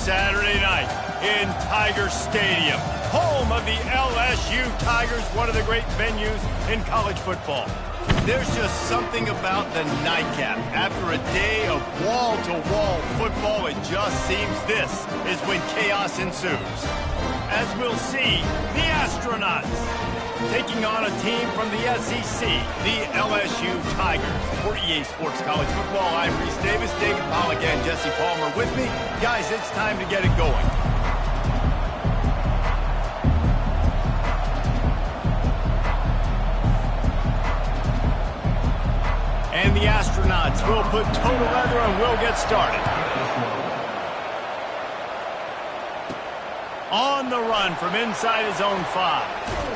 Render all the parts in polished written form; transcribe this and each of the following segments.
Saturday night in Tiger Stadium, home of the LSU Tigers, one of the great venues in college football. There's just something about the nightcap. After a day of wall-to-wall football, it just seems this is when chaos ensues. As we'll see, the Astronauts taking on a team from the SEC, the LSU Tigers. For EA Sports College Football, I'm Reese Davis, David Pollack, and Jesse Palmer with me. Guys, it's time to get it going. And the Astronauts will put total leather and will get started. On the run from inside his own 5.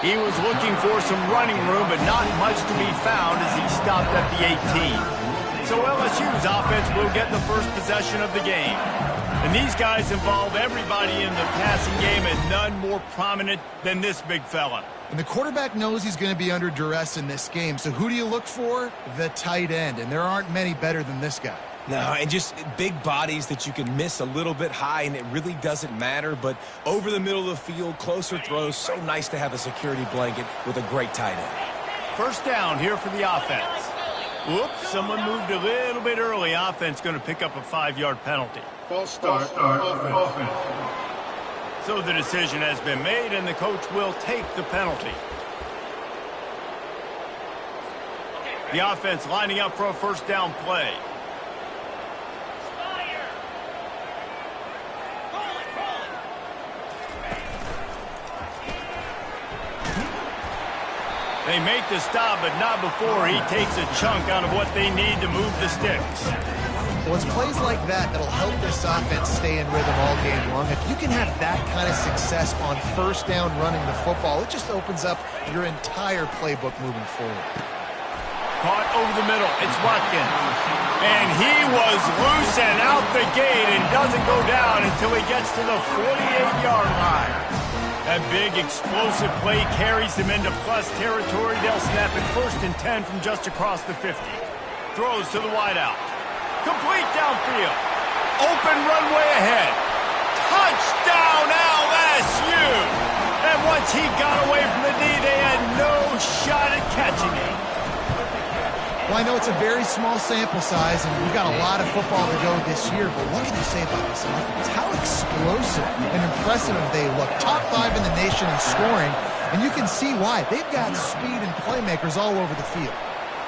He was looking for some running room, but not much to be found as he stopped at the 18. So LSU's offense will get the first possession of the game. And these guys involve everybody in the passing game, and none more prominent than this big fella. And the quarterback knows he's going to be under duress in this game. So who do you look for? The tight end. And there aren't many better than this guy. No, and just big bodies that you can miss a little bit high, and it really doesn't matter. But over the middle of the field, closer throws, so nice to have a security blanket with a great tight end. First down here for the offense. Whoops, someone moved a little bit early. Offense going to pick up a 5-yard penalty. False start offense. So the decision has been made, and the coach will take the penalty. The offense lining up for a first down play. They make the stop, but not before he takes a chunk out of what they need to move the sticks. Well, it's plays like that that'll help this offense stay in rhythm all game long. If you can have that kind of success on first down running the football, it just opens up your entire playbook moving forward. Caught over the middle. It's Watkins. And he was loose and out the gate and doesn't go down until he gets to the 48-yard line. That big explosive play carries them into plus territory. They'll snap it 1st and 10 from just across the 50. Throws to the wideout. Complete downfield. Open runway ahead. Touchdown LSU! And once he got away from the D, they had no shot at catching him. Well, I know it's a very small sample size, and we've got a lot of football to go this year, but what can you say about this offense? How explosive and impressive they look. Top 5 in the nation in scoring, and you can see why. They've got speed and playmakers all over the field.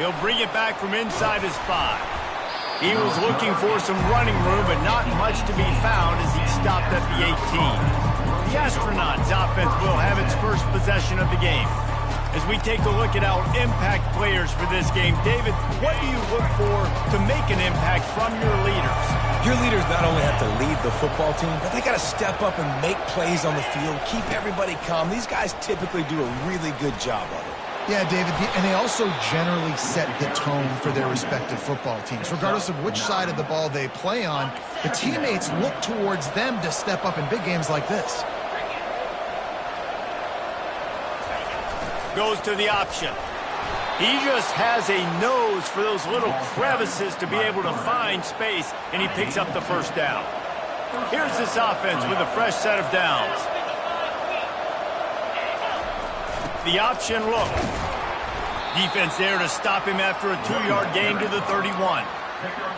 He'll bring it back from inside his 5. He was looking for some running room, but not much to be found as he stopped at the 18. The Astronauts offense will have its first possession of the game. As we take a look at our impact players for this game, David, what do you look for to make an impact from your leaders? Your leaders not only have to lead the football team, but they got to step up and make plays on the field, keep everybody calm. These guys typically do a really good job of it. Yeah, David, and they also generally set the tone for their respective football teams. Regardless of which side of the ball they play on, the teammates look towards them to step up in big games like this. Goes to the option. He just has a nose for those little crevices to be able to find space, and he picks up the first down. Here's this offense with a fresh set of downs. The option look. Defense there to stop him after a 2-yard gain to the 31.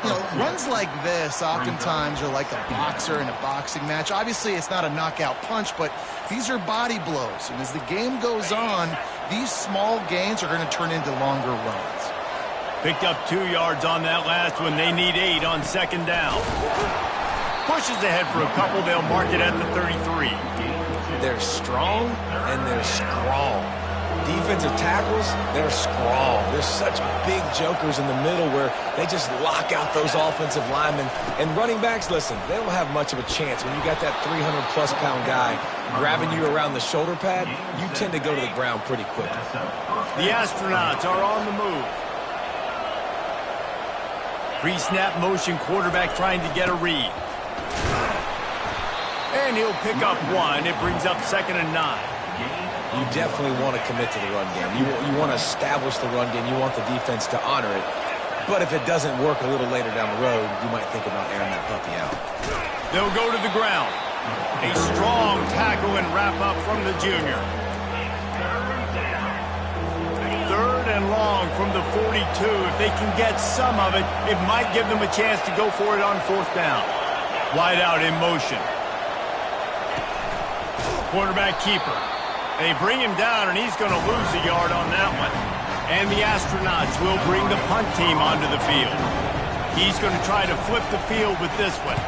You know, runs like this oftentimes are like a boxer in a boxing match. Obviously, it's not a knockout punch, but these are body blows. And as the game goes on, these small gains are going to turn into longer runs. Picked up 2 yards on that last one. They need 8 on 2nd down. Pushes ahead for a couple. They'll mark it at the 33. They're strong and they're strong. Defensive tackles, they're strong. There's such big jokers in the middle where they just lock out those offensive linemen. And running backs, listen, they don't have much of a chance. When you got that 300-plus pound guy grabbing you around the shoulder pad, you tend to go to the ground pretty quickly. The Astronauts are on the move. Pre-snap motion quarterback trying to get a read. And he'll pick up 1. It brings up 2nd and 9. You definitely want to commit to the run game. You want to establish the run game. You want the defense to honor it. But if it doesn't work a little later down the road, you might think about airing that puppy out. They'll go to the ground. A strong tackle and wrap up from the junior. 3rd and long from the 42. If they can get some of it, it might give them a chance to go for it on 4th down. Wide out in motion. Quarterback keeper. They bring him down, and he's going to lose a yard on that one. And the Astronauts will bring the punt team onto the field. He's going to try to flip the field with this one.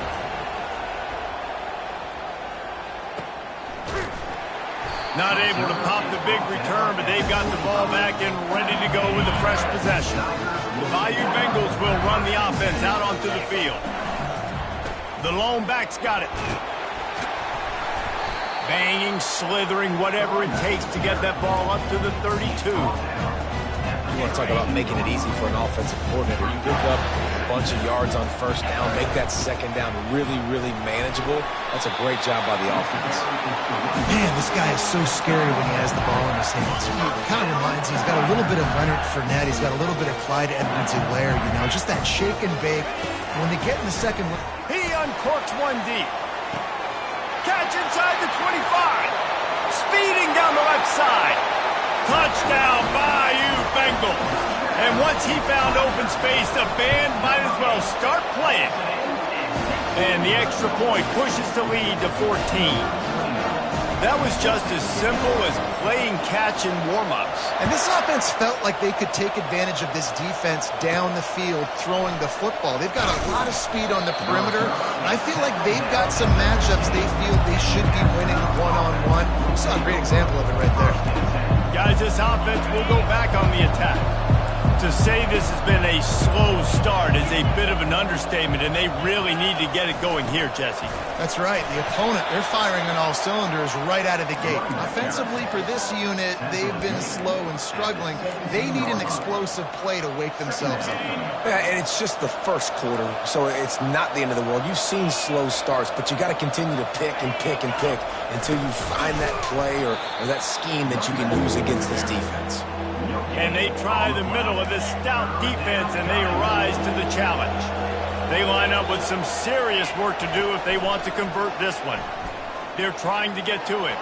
Not able to pop the big return, but they've got the ball back and ready to go with a fresh possession. The Bayou Bengals will run the offense out onto the field. The lone back's got it. Banging, slithering, whatever it takes to get that ball up to the 32. You want to talk about making it easy for an offensive coordinator. You pick up a bunch of yards on 1st down, make that 2nd down really, really manageable. That's a great job by the offense. Man, this guy is so scary when he has the ball in his hands. It kind of reminds me, he's got a little bit of Leonard Fournette. He's got a little bit of Clyde Edwards-Helaire, you know, just that shake and bake. And when they get in the second one, he uncorks one deep. Catch inside the 25. Speeding down the left side. Touchdown, Bayou Bengals. And once he found open space, the band might as well start playing. And the extra point pushes the lead to 14. That was just as simple as playing catch in warm-ups. And this offense felt like they could take advantage of this defense down the field, throwing the football. They've got a lot of speed on the perimeter, and I feel like they've got some matchups they feel they should be winning one-on-one. You saw a great example of it right there. Guys, this offense will go back on the attack. To say this has been a slow start is a bit of an understatement, and they really need to get it going here, Jesse. That's right. The opponent, they're firing on all cylinders right out of the gate. Offensively, for this unit, they've been slow and struggling. They need an explosive play to wake themselves up. Yeah, and it's just the 1st quarter, so it's not the end of the world. You've seen slow starts, but you got to continue to pick and pick and pick until you find that play or that scheme that you can use against this defense. And they try the middle of this stout defense, and they rise to the challenge. They line up with some serious work to do if they want to convert this one. They're trying to get to it.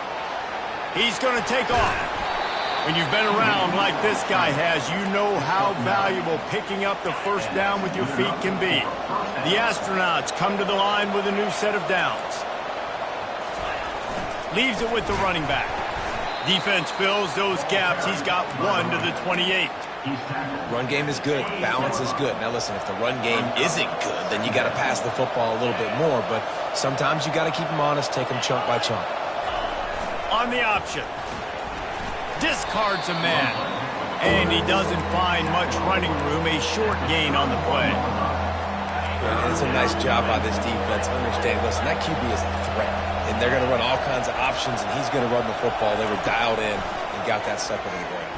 He's going to take off. When you've been around like this guy has, you know how valuable picking up the 1st down with your feet can be. The Astronauts come to the line with a new set of downs. Leaves it with the running back. Defense fills those gaps. He's got 1 to the 28. Run game is good. Balance is good. Now, listen, if the run game isn't good, then you got to pass the football a little bit more. But sometimes you got to keep them honest, take them chunk by chunk. On the option. Discards a man. And he doesn't find much running room. A short gain on the play. And it's a nice job by this defense. Understand, listen, that QB is a threat. And they're going to run all kinds of options, and he's going to run the football. They were dialed in and got that sucker to the ground.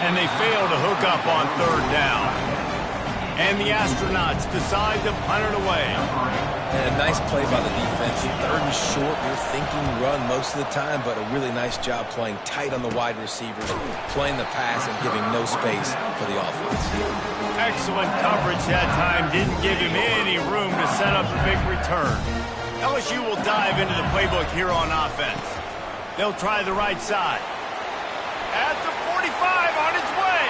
And they fail to hook up on 3rd down. And the Astronauts decide to punt it away. And a nice play by the defense. 3rd and short, they're thinking run most of the time, but a really nice job playing tight on the wide receivers, playing the pass and giving no space for the offense. Excellent coverage that time. Didn't give him any room to set up a big return. LSU will dive into the playbook here on offense. They'll try the right side. At the 45 on his way.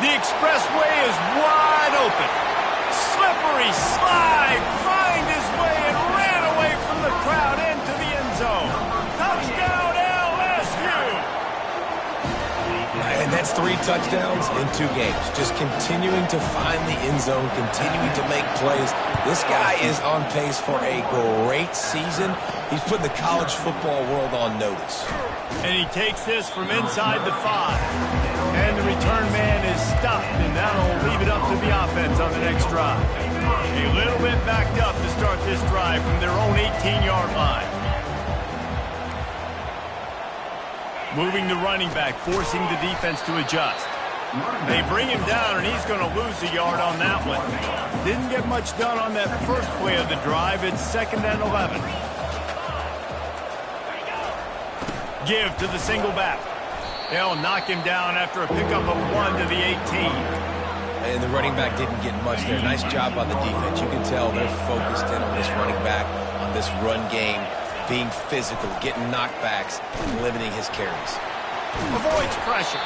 The expressway is wide open. Slippery slide, find his way and ran away from the crowd into the end zone. Touchdown LSU! And that's 3 touchdowns in 2 games. Just continuing to find the end zone, continuing to make plays. This guy is on pace for a great season. He's putting the college football world on notice. And he takes this from inside the 5. And the return man is stopped, and that'll leave it up to the offense on the next drive. A little bit backed up to start this drive from their own 18-yard line. Moving the running back, forcing the defense to adjust. They bring him down, and he's going to lose a yard on that one. Didn't get much done on that first play of the drive. It's 2nd and 11. Give to the single back. They'll knock him down after a pickup of 1 to the 18. And the running back didn't get much there. Nice job by the defense. You can tell they're focused in on this running back, on this run game, being physical, getting knockbacks, and limiting his carries. Avoids pressure.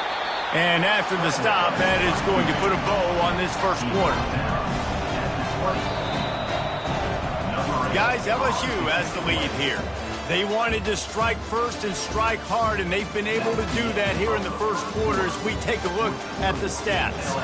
And after the stop, that is going to put a bow on this first quarter. Guys, LSU has the lead here. They wanted to strike first and strike hard, and they've been able to do that here in the first quarter as we take a look at the stats.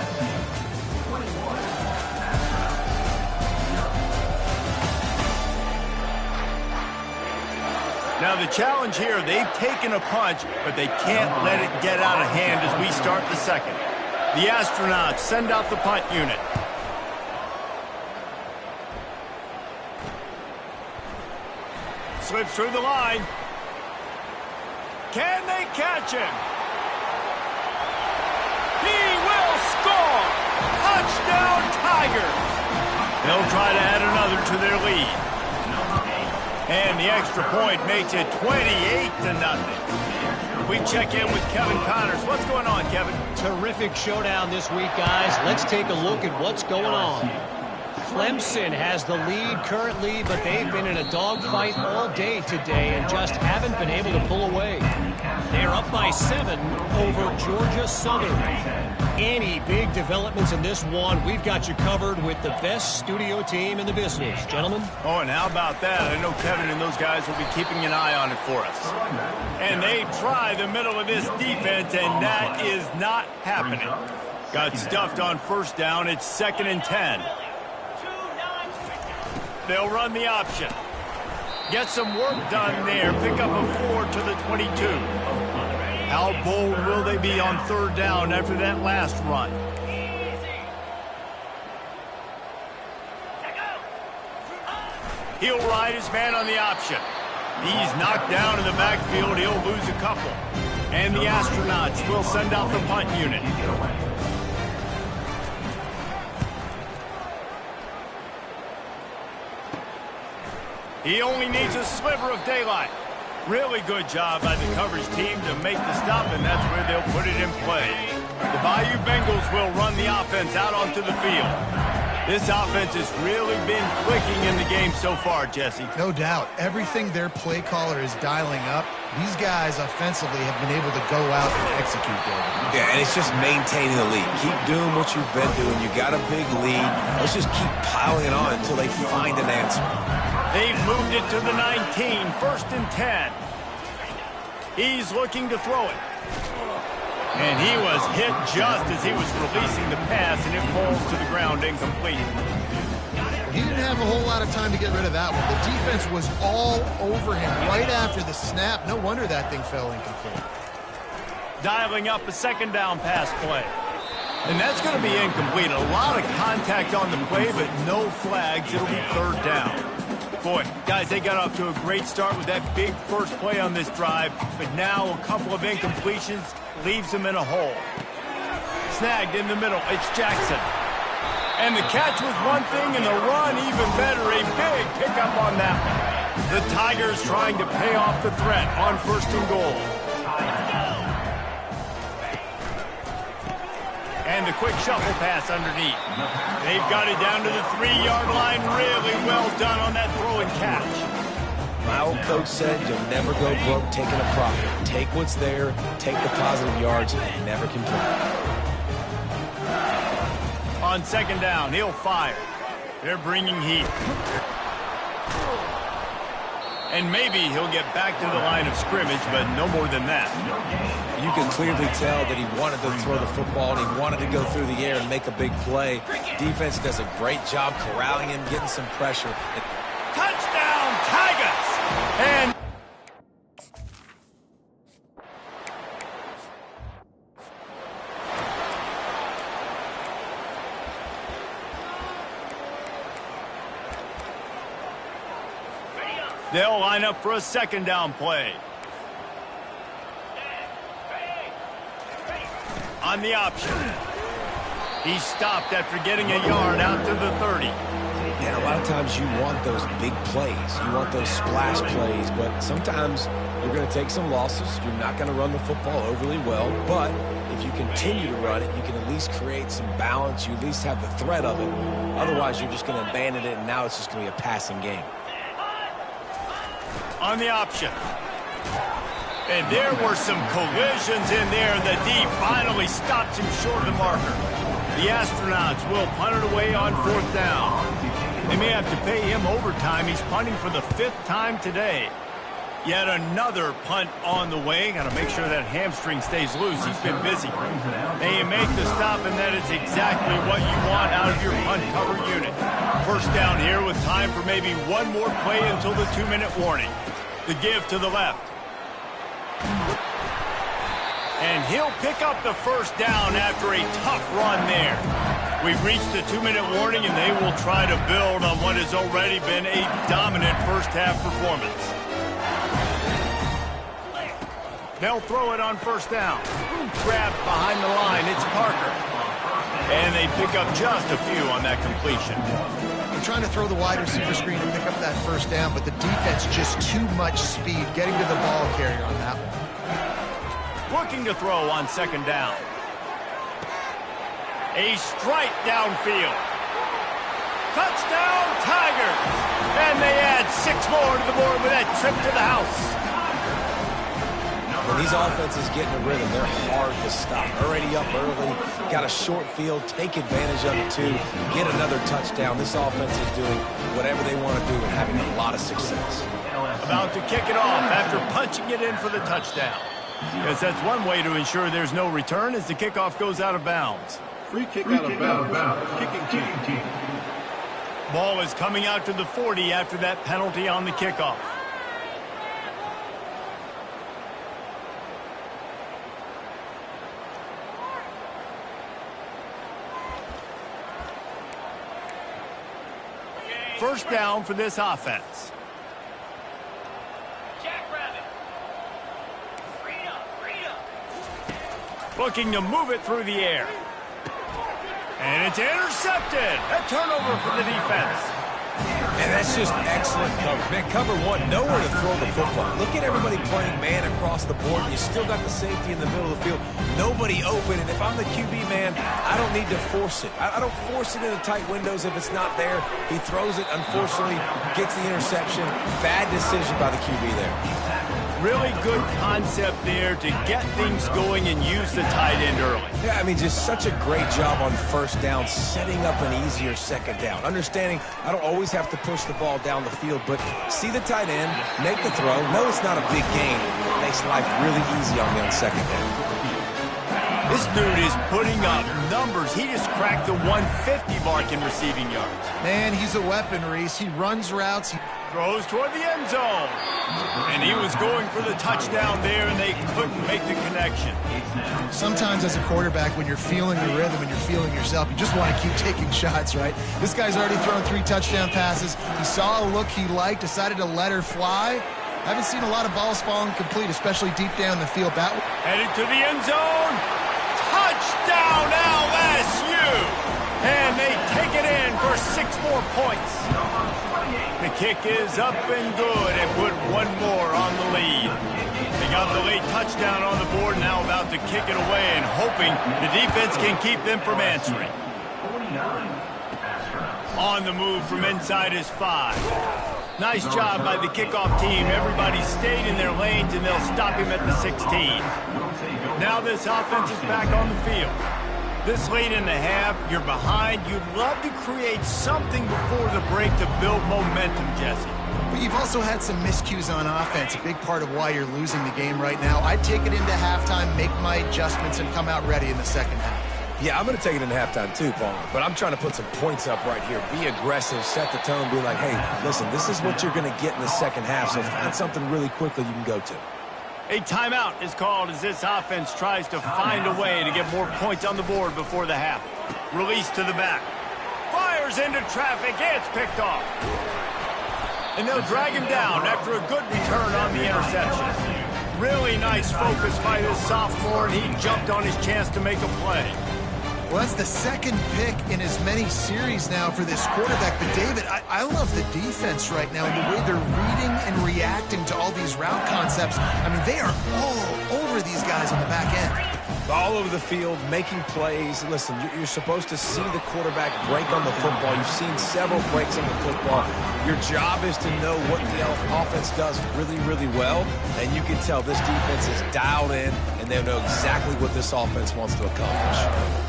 Now the challenge here, they've taken a punch, but they can't let it get out of hand as we start the second. The Astronauts send out the punt unit. Slips through the line. Can they catch him? He will score! Touchdown Tigers! They'll try to add another to their lead. And the extra point makes it 28-0. We check in with Kevin Connors. What's going on, Kevin? Terrific showdown this week, guys. Let's take a look at what's going on. Clemson has the lead currently, but they've been in a dogfight all day today and just haven't been able to pull away. They're up by 7 over Georgia Southern. Any big developments in this one, we've got you covered with the best studio team in the business. Gentlemen? Oh, and how about that? I know Kevin and those guys will be keeping an eye on it for us. And they try the middle of this defense, and that is not happening. Got stuffed on first down. It's 2nd and 10. They'll run the option. Get some work done there. Pick up a 4 to the 22. How bold will they be on third down after that last run? He'll ride his man on the option. He's knocked down in the backfield. He'll lose a couple. And the Astronauts will send out the punt unit. He only needs a sliver of daylight. Really good job by the coverage team to make the stop, and that's where they'll put it in play. The Bayou Bengals will run the offense out onto the field. This offense has really been clicking in the game so far, Jesse. No doubt. Everything their play caller is dialing up, these guys offensively have been able to go out and execute there. Yeah, and it's just maintaining the lead. Keep doing what you've been doing. You got a big lead. Let's just keep piling it on until they find an answer. They've moved it to the 19, 1st and 10. He's looking to throw it. And he was hit just as he was releasing the pass, and it falls to the ground incomplete. He didn't have a whole lot of time to get rid of that one. The defense was all over him right after the snap. No wonder that thing fell incomplete. Dialing up a 2nd down pass play. And that's going to be incomplete. A lot of contact on the play, but no flags. It'll be 3rd down. Boy, guys, they got off to a great start with that big first play on this drive, but now a couple of incompletions leaves them in a hole. Snagged in the middle, it's Jackson. And the catch was one thing, and the run even better. A big pickup on that one. The Tigers trying to pay off the threat on 1st and goal. And the quick shuffle pass underneath. They've got it down to the 3-yard line. Really well done on that throw and catch. My old coach said you'll never go broke taking a profit. Take what's there, take the positive yards, and never complain. On 2nd down, he'll fire. They're bringing heat. And maybe he'll get back to the line of scrimmage, but no more than that. You can clearly tell that he wanted to throw the football and he wanted to go through the air and make a big play. Defense does a great job corralling him, getting some pressure. Touchdown, Tigers! And they'll line up for a 2nd down play. On the option. He stopped after getting a yard out to the 30. And a lot of times you want those big plays. You want those splash plays, but sometimes you're going to take some losses. You're not going to run the football overly well, but if you continue to run it, you can at least create some balance. You at least have the threat of it. Otherwise, you're just going to abandon it, and now it's just going to be a passing game. On the option. And there were some collisions in there. The D finally stops him short of the marker. The Astronauts will punt it away on 4th down. They may have to pay him overtime. He's punting for the 5th time today. Yet another punt on the way. Got to make sure that hamstring stays loose. He's been busy. They make the stop, and that is exactly what you want out of your punt cover unit. 1st down here with time for maybe one more play until the 2-minute warning. The give to the left. And he'll pick up the 1st down after a tough run there. We've reached the 2-minute warning, and they will try to build on what has already been a dominant first-half performance. They'll throw it on 1st down. Grabbed behind the line. It's Parker. And they pick up just a few on that completion. They're trying to throw the wide receiver screen and pick up that 1st down, but the defense just too much speed getting to the ball carrier on that one. Looking to throw on 2nd down. A strike downfield. Touchdown, Tigers! And they add 6 more to the board with that trip to the house. When these offenses get in a rhythm, they're hard to stop. Already up early, got a short field, take advantage of it too, get another touchdown. This offense is doing whatever they want to do and having a lot of success. About to kick it off after punching it in for the touchdown. Yes, that's one way to ensure there's no return as the kickoff goes out of bounds. Free kick out of bounds. Kicking team. Ball is coming out to the 40 after that penalty on the kickoff. First down for this offense. Looking to move it through the air. And it's intercepted. A turnover for the defense. And that's just excellent coverage. Man, cover one, nowhere to throw the football. Look at everybody playing man across the board. You still got the safety in the middle of the field. Nobody open. And if I'm the QB, man, I don't need to force it. I don't force it into tight windows if it's not there. He throws it, unfortunately, gets the interception. Bad decision by the QB there. Really good concept there to get things going and use the tight end early. Yeah, I mean, just such a great job on 1st down, setting up an easier 2nd down. Understanding I don't always have to push the ball down the field, but see the tight end, make the throw. No, it's not a big gain. It makes life really easy on me on 2nd down. This dude is putting up numbers. He just cracked the 150 mark in receiving yards. Man, he's a weapon, Reese. He runs routes. He throws toward the end zone. And he was going for the touchdown there, and they couldn't make the connection. Sometimes as a quarterback, when you're feeling the rhythm and you're feeling yourself, you just want to keep taking shots, right? This guy's already thrown 3 touchdown passes. He saw a look he liked, decided to let her fly. I haven't seen a lot of balls falling complete, especially deep down the field. That headed to the end zone. Touchdown LSU! And they take it in for 6 more points. The kick is up and good and put 1 more on the lead. They got the late touchdown on the board, now about to kick it away and hoping the defense can keep them from answering. On the move from inside is 5. Nice job by the kickoff team. Everybody stayed in their lanes, and they'll stop him at the 16. Now this offense is back on the field. This late in the half, you're behind. You'd love to create something before the break to build momentum, Jesse. But you've also had some miscues on offense, a big part of why you're losing the game right now. I'd take it into halftime, make my adjustments, and come out ready in the 2nd half. Yeah, I'm going to take it into halftime too, Paul. But I'm trying to put some points up right here. Be aggressive, set the tone, be like, hey, listen, this is what you're going to get in the 2nd half, so find something really quickly you can go to. A timeout is called as this offense tries to find a way to get more points on the board before the half. Release to the back. Fires into traffic. It's picked off. And they'll drag him down after a good return on the interception. Really nice focus by this sophomore, and he jumped on his chance to make a play. Well, that's the second pick in as many series now for this quarterback. But, David, I love the defense right now and the way they're reading and reacting to all these route concepts. I mean, they are all over these guys on the back end. All over the field, making plays. Listen, you're supposed to see the quarterback break on the football. You've seen several breaks on the football. Your job is to know what the offense does really, really well. And you can tell this defense is dialed in, and they know exactly what this offense wants to accomplish.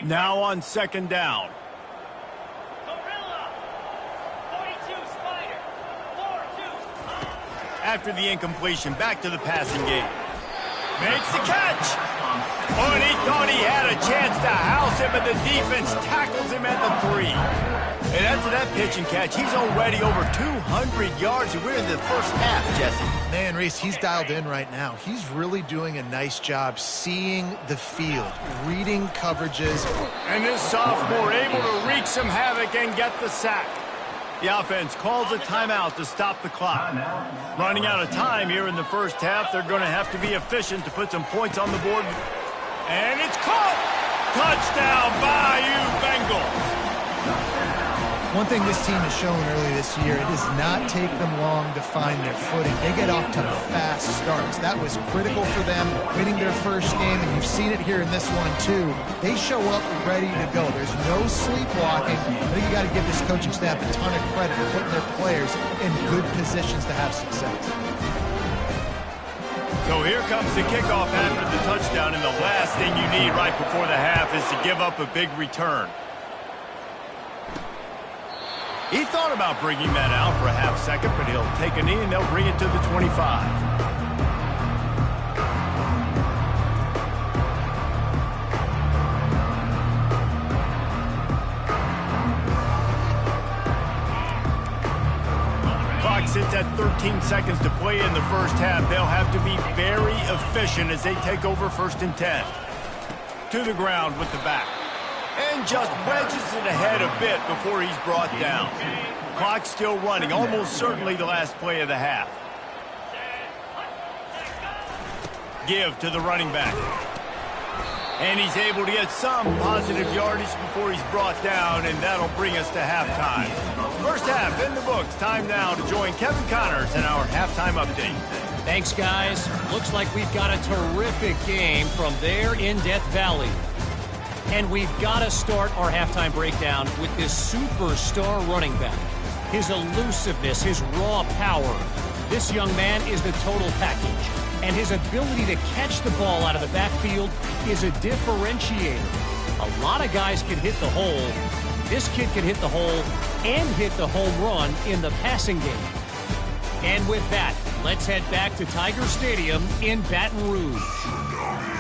Now on second down. After the incompletion, back to the passing game. Makes the catch. Oh, and he thought he had a chance to house him, but the defense tackles him at the 3. And after that pitch and catch, he's already over 200 yards, and we're in the first half, Jesse. Man, Reese, he's dialed in right now. He's really doing a nice job seeing the field, reading coverages. And this sophomore able to wreak some havoc and get the sack. The offense calls a timeout to stop the clock. Running out of time here in the first half, they're going to have to be efficient to put some points on the board. And it's caught! Touchdown, Bayou Bengals! One thing this team has shown early this year, it does not take them long to find their footing. They get off to fast starts. That was critical for them, winning their first game, and you've seen it here in this one too. They show up ready to go. There's no sleepwalking. I think you got to give this coaching staff a ton of credit for putting their players in good positions to have success. So here comes the kickoff after the touchdown, and the last thing you need right before the half is to give up a big return. He thought about bringing that out for a half second, but he'll take a knee and they'll bring it to the 25. Clock sits at 13 seconds to play in the first half. They'll have to be very efficient as they take over 1st and 10. To the ground with the back. And just wedges it ahead a bit before he's brought down. Clock still running, almost certainly the last play of the half. Give to the running back. And he's able to get some positive yardage before he's brought down, and that'll bring us to halftime. First half in the books. Time now to join Kevin Connors in our halftime update. Thanks, guys. Looks like we've got a terrific game from there in Death Valley. And we've got to start our halftime breakdown with this superstar running back. His elusiveness, his raw power. This young man is the total package. And his ability to catch the ball out of the backfield is a differentiator. A lot of guys can hit the hole. This kid can hit the hole and hit the home run in the passing game. And with that, let's head back to Tiger Stadium in Baton Rouge.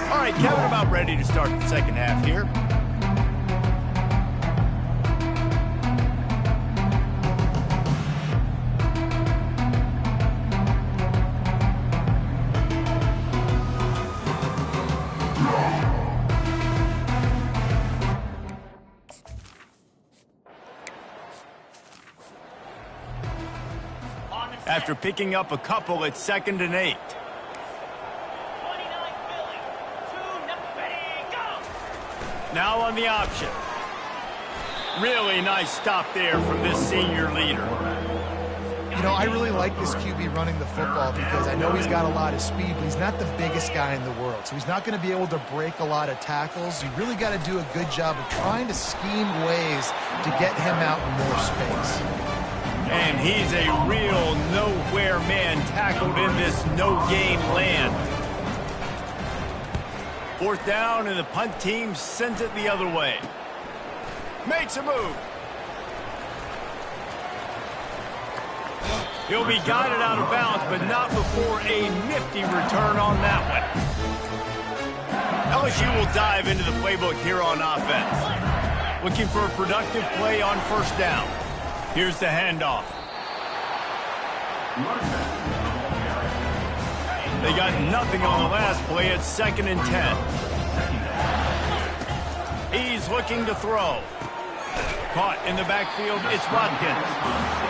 All right, Kevin, about ready to start the second half here. After picking up a couple, it's 2nd and 8. Now on the option. Really nice stop there from this senior leader. You know, I really like this QB running the football because I know he's got a lot of speed, but he's not the biggest guy in the world. So he's not going to be able to break a lot of tackles. You really got to do a good job of trying to scheme ways to get him out in more space. And he's a real nowhere man tackled in this no-gain land. 4th down, and the punt team sends it the other way. Makes a move. He'll be guided out of bounds, but not before a nifty return on that one. LSU will dive into the playbook here on offense. Looking for a productive play on 1st down. Here's the handoff. They got nothing on the last play. It's 2nd and 10. He's looking to throw. Caught in the backfield, it's Watkins.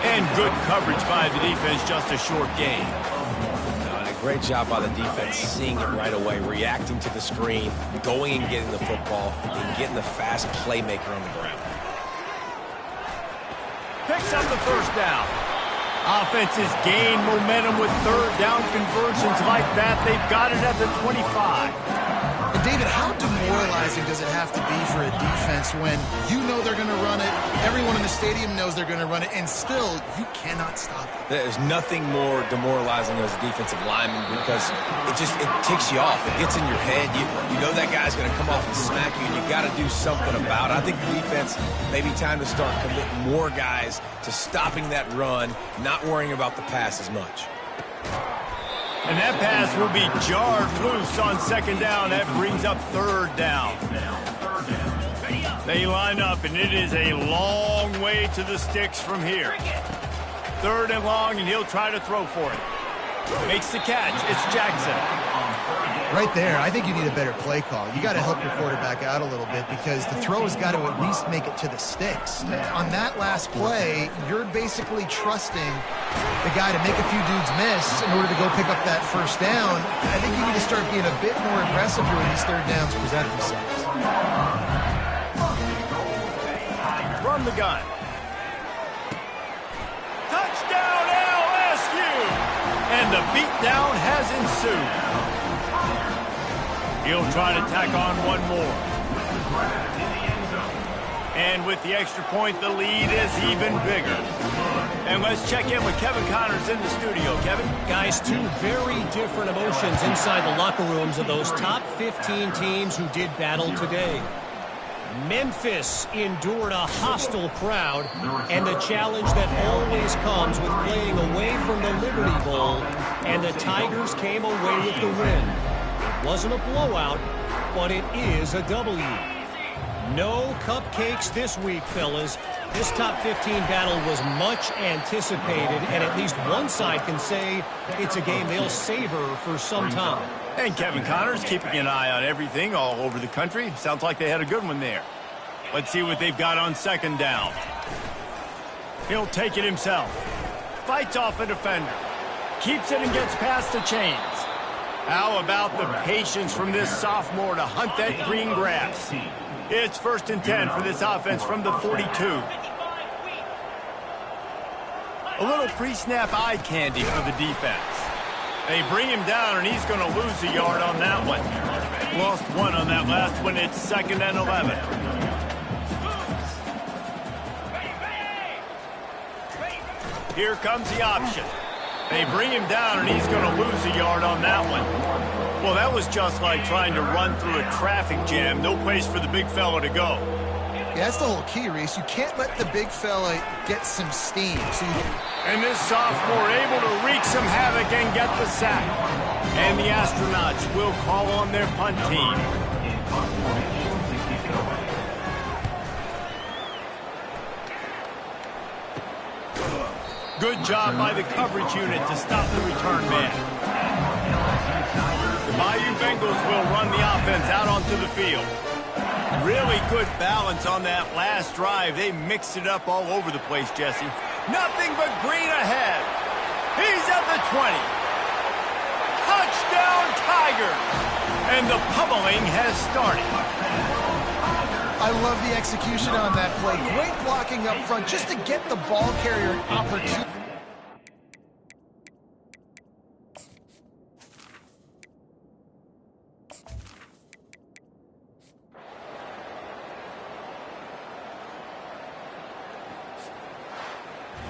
And good coverage by the defense, just a short gain. An great job by the defense seeing it right away, reacting to the screen, going and getting the football, and getting the fast playmaker on the ground. Picks up the first down. Offenses gain momentum with third down conversions like that. They've got it at the 25. And David, how demoralizing does it have to be for a defense when you know they're going to run it, everyone in the stadium knows they're going to run it, and still you cannot stop it? There's nothing more demoralizing as a defensive lineman because it ticks you off. It gets in your head. You know that guy's going to come off and smack you, and you got to do something about it. I think the defense maybe time to start committing more guys to stopping that run, not worrying about the pass as much. And that pass will be jarred loose on second down. That brings up third down. They line up, and it is a long way to the sticks from here. Third and long, and he'll try to throw for it. Makes the catch. It's Jackson. Right there, I think you need a better play call. You got to help your quarterback out a little bit because the throw has got to at least make it to the sticks. On that last play, you're basically trusting the guy to make a few dudes miss in order to go pick up that first down. I think you need to start being a bit more aggressive here when these third downs present themselves. From the gun. Touchdown LSU! And the beatdown has ensued. He'll try to tack on one more. And with the extra point, the lead is even bigger. And let's check in with Kevin Connors in the studio. Kevin? Guys, two very different emotions inside the locker rooms of those top 15 teams who did battle today. Memphis endured a hostile crowd and the challenge that always comes with playing away from the Liberty Bowl, and the Tigers came away with the win. It wasn't a blowout, but it is a W. No cupcakes this week, fellas. This top 15 battle was much anticipated, and at least one side can say it's a game they'll savor for some time. And Kevin Connors keeping an eye on everything all over the country. Sounds like they had a good one there. Let's see what they've got on second down. He'll take it himself. Fights off a defender. Keeps it and gets past the chains. How about the patience from this sophomore to hunt that green grass? It's 1st and 10 for this offense from the 42. A little pre-snap eye candy for the defense. They bring him down, and he's going to lose a yard on that one. Lost one on that last one. It's 2nd and 11. Here comes the option. They bring him down, and he's going to lose a yard on that one. Well, that was just like trying to run through a traffic jam. No place for the big fella to go. Yeah, that's the whole key, Reese. You can't let the big fella get some steam. And this sophomore able to wreak some havoc and get the sack. And the Astronauts will call on their punt team. Good job by the coverage unit to stop the return man. The Bayou Bengals will run the offense out onto the field. Really good balance on that last drive. They mixed it up all over the place, Jesse. Nothing but green ahead. He's at the 20. Touchdown Tigers! And the pummeling has started. I love the execution on that play. Great blocking up front just to get the ball carrier an opportunity.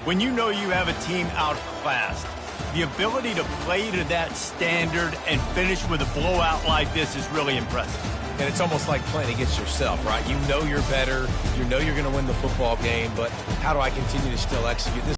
When you know you have a team outclassed, the ability to play to that standard and finish with a blowout like this is really impressive. And it's almost like playing against yourself, right? You know you're better. You know you're going to win the football game, but how do I continue to still execute this?